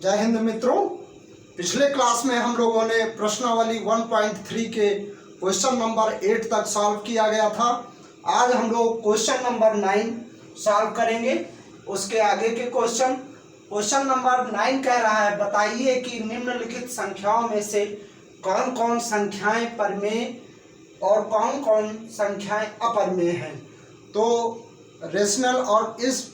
जय हिंद मित्रों। पिछले क्लास में हम लोगों ने प्रश्नावली 1.3 के क्वेश्चन नंबर 8 तक सॉल्व किया गया था। आज हम लोग क्वेश्चन नंबर 9 सॉल्व करेंगे। उसके आगे के क्वेश्चन नंबर 9 कह रहा है, बताइए कि निम्नलिखित संख्याओं में से कौन कौन संख्याएं परमेय और कौन कौन संख्याएं अपरमेय हैं। तो रेशनल और इस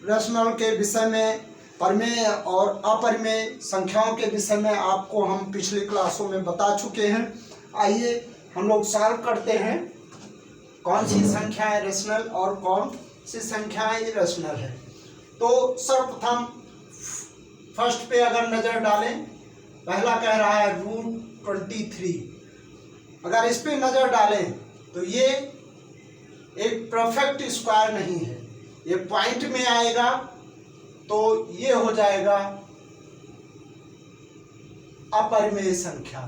रेशनल के विषय में, परमेय और अपरमेय संख्याओं के विषय में आपको हम पिछली क्लासों में बता चुके हैं। आइए हम लोग सॉल्व करते हैं, कौन सी संख्याएं रेशनल और कौन सी संख्याएं इरेशनल है। तो सर्वप्रथम फर्स्ट पे अगर नज़र डालें, पहला कह रहा है √23। अगर इस पे नज़र डालें तो ये एक परफेक्ट स्क्वायर नहीं है, ये पॉइंट में आएगा तो ये हो जाएगा अपरिमेय संख्या।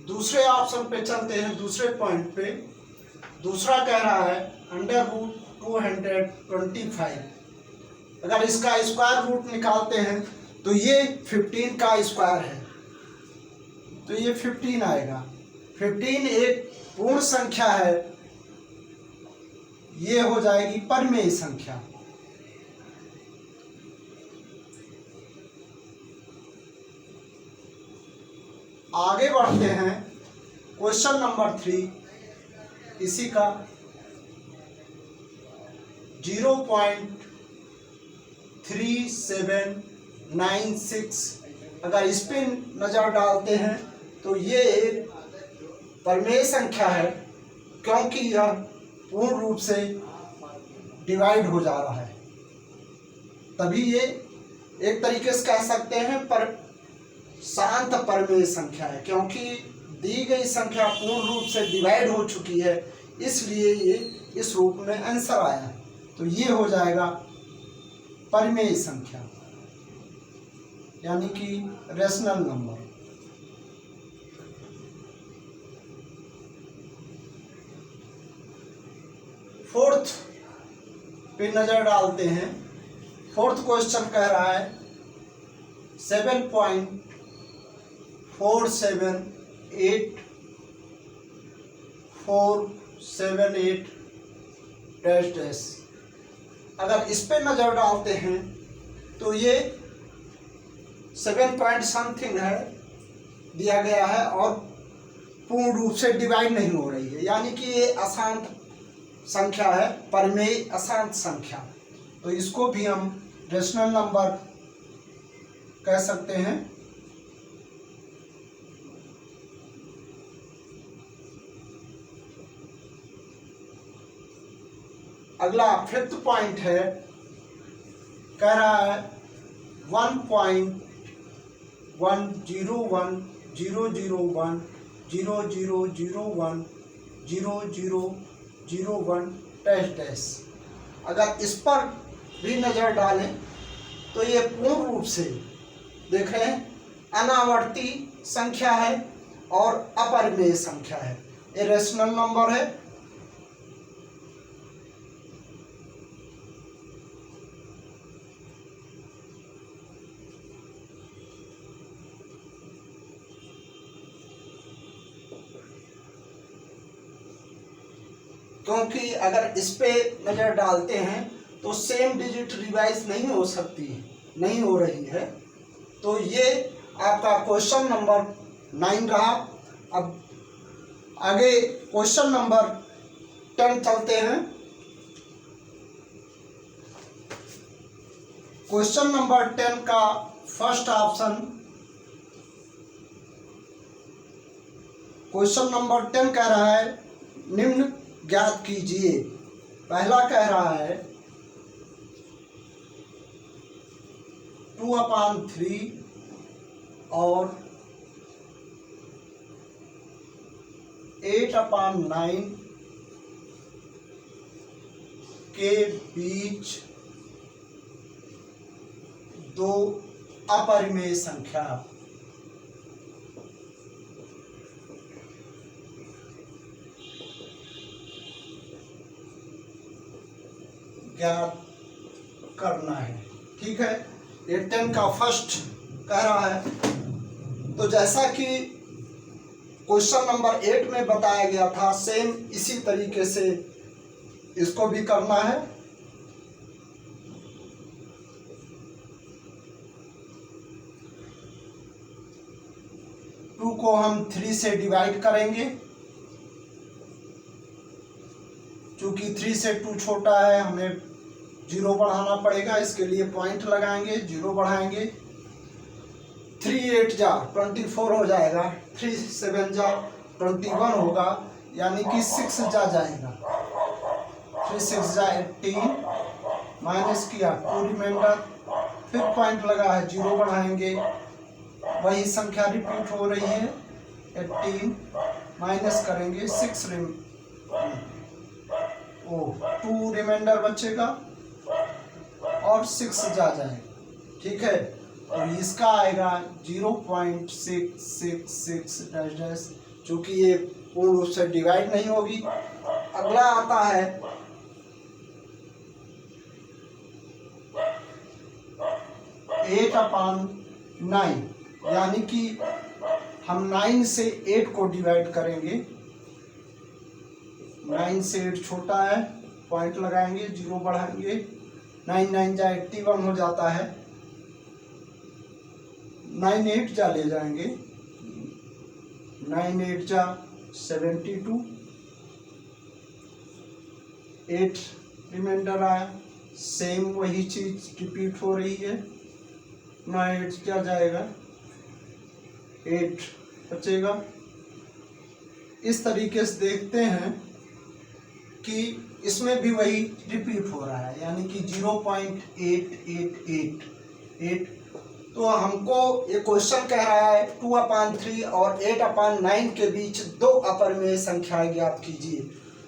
दूसरे ऑप्शन पे चलते हैं, दूसरे पॉइंट पे। दूसरा कह रहा है √225। अगर इसका स्क्वायर रूट निकालते हैं तो ये 15 का स्क्वायर है, तो ये 15 आएगा। 15 एक पूर्ण संख्या है, ये हो जाएगी परमेय संख्या। आगे बढ़ते हैं, क्वेश्चन नंबर 3 इसी का 0.3796। अगर इस पे नज़र डालते हैं तो ये एक परमेय संख्या है, क्योंकि यह पूर्ण रूप से डिवाइड हो जा रहा है, तभी ये एक तरीके से कह सकते हैं पर शांत परमेय संख्या है। क्योंकि दी गई संख्या पूर्ण रूप से डिवाइड हो चुकी है, इसलिए ये इस रूप में आंसर आया है। तो ये हो जाएगा परमेय संख्या, यानी कि रेशनल नंबर। फोर्थ पे नजर डालते हैं। फोर्थ क्वेश्चन कह रहा है 7.478478 डैश डैश। अगर इस पे नजर डालते हैं तो ये 7 पॉइंट समथिंग है दिया गया है और पूर्ण रूप से डिवाइड नहीं हो रही है, यानी कि ये अशांत संख्या है, परमेय अशांत संख्या। तो इसको भी हम रेशनल नंबर कह सकते हैं। अगला फिफ्थ पॉइंट है, कह रहा है 1.1100100010001 डैश डैश। अगर इस पर भी नज़र डालें तो ये पूर्ण रूप से देख रहे हैं अनावर्ती संख्या है और अपरिमेय संख्या है, ये रेशनल नंबर है। क्योंकि अगर इस पे नज़र डालते हैं तो सेम डिजिट रिवाइज नहीं हो सकती, नहीं हो रही है। तो ये आपका क्वेश्चन नंबर 9 रहा। अब आगे क्वेश्चन नंबर 10 चलते हैं। क्वेश्चन नंबर 10 का फर्स्ट ऑप्शन, क्वेश्चन नंबर 10 कह रहा है निम्न ज्ञात कीजिए। पहला कह रहा है 2/3 और 8/9 के बीच दो अपरिमेय संख्या। ज्ञात करना है। ठीक है, ये 10 का फर्स्ट कह रहा है। तो जैसा कि क्वेश्चन नंबर 8 में बताया गया था, सेम इसी तरीके से इसको भी करना है। टू को हम 3 से डिवाइड करेंगे, चूंकि 3 से 2 छोटा है, हमें 0 बढ़ाना पड़ेगा, इसके लिए पॉइंट लगाएंगे, 0 बढ़ाएंगे। 3 8 जा 24 हो जाएगा, 3 7 जा 21 होगा, यानी कि 6 जा जाएगा, 3 6 जा 18, माइनस किया 2 रिमाइंडर, फिर पॉइंट लगा है, 0 बढ़ाएंगे, वही संख्या रिपीट हो रही है, 18 माइनस करेंगे 6 2 रिमाइंडर बचेगा और 6 जा जाएगा। ठीक है, और इसका आएगा 0.666 चूंकि ये पूर्ण रूप से डिवाइड नहीं होगी। अगला आता है 8/9, यानी कि हम 9 से 8 को डिवाइड करेंगे, 9 से 8 छोटा है, पॉइंट लगाएंगे, 0 बढ़ाएंगे, 9 9 जा 81 हो जाता है, 9 8 जा ले जाएंगे, 9 8 जा 72, 8 रिमाइंडर आया, सेम वही चीज रिपीट हो रही है, 9 8 क्या जाएगा, 8 बचेगा। इस तरीके से देखते हैं कि इसमें भी वही रिपीट हो रहा है, यानी कि 0.8888। तो हमको ये क्वेश्चन कह रहा है 2/3 और 8/9 के बीच 2 अपर में संख्याएं ज्ञात कीजिए।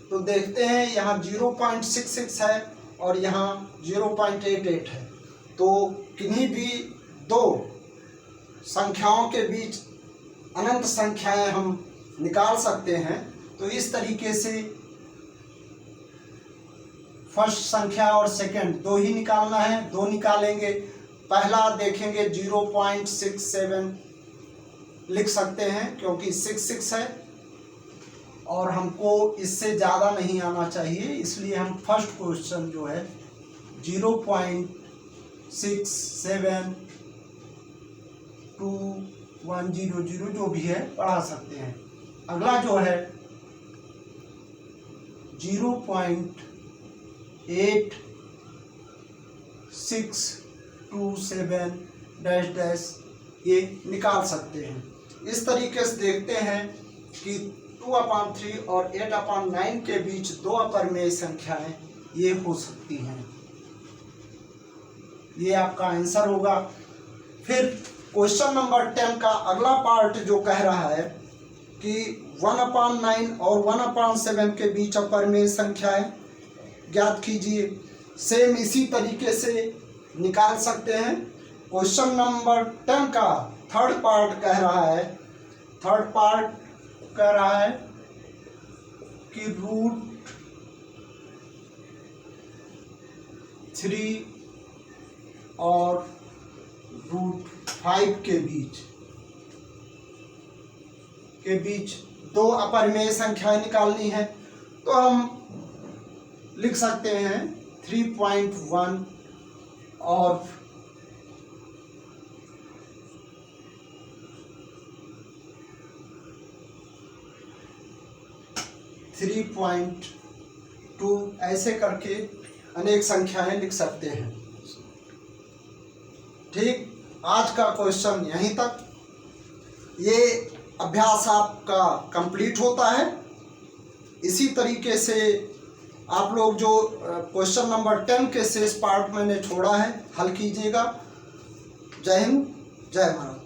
तो देखते हैं, यहाँ 0.66 है और यहाँ 0.88 है, तो किन्हीं भी 2 संख्याओं के बीच अनंत संख्याएं हम निकाल सकते हैं। तो इस तरीके से फर्स्ट संख्या और सेकंड 2 ही निकालना है, 2 निकालेंगे। पहला देखेंगे 0.67 लिख सकते हैं क्योंकि 66 है और हमको इससे ज़्यादा नहीं आना चाहिए, इसलिए हम फर्स्ट क्वेश्चन जो है 0.672100 जो भी है पढ़ा सकते हैं। अगला जो है 0.8627 ये निकाल सकते हैं। इस तरीके से देखते हैं कि 2/3 और 8/9 के बीच 2 अपर में संख्याएं ये हो सकती हैं। ये आपका आंसर होगा। फिर क्वेश्चन नंबर 10 का अगला पार्ट जो कह रहा है कि 1/9 और 1/7 के बीच अपर में संख्याएं ज्ञात कीजिए। सेम इसी तरीके से निकाल सकते हैं। क्वेश्चन नंबर 10 का थर्ड पार्ट कह रहा है कि √3 और √5 के बीच 2 अपर में संख्याएं निकालनी है। तो हम लिख सकते हैं 3.1 और 3.2 ऐसे करके अनेक संख्याएं लिख सकते हैं। ठीक, आज का क्वेश्चन यहीं तक। ये अभ्यास आपका कंप्लीट होता है। इसी तरीके से आप लोग जो क्वेश्चन नंबर 10 के शेष पार्ट मैंने छोड़ा है हल कीजिएगा। जय हिंद, जय भारत।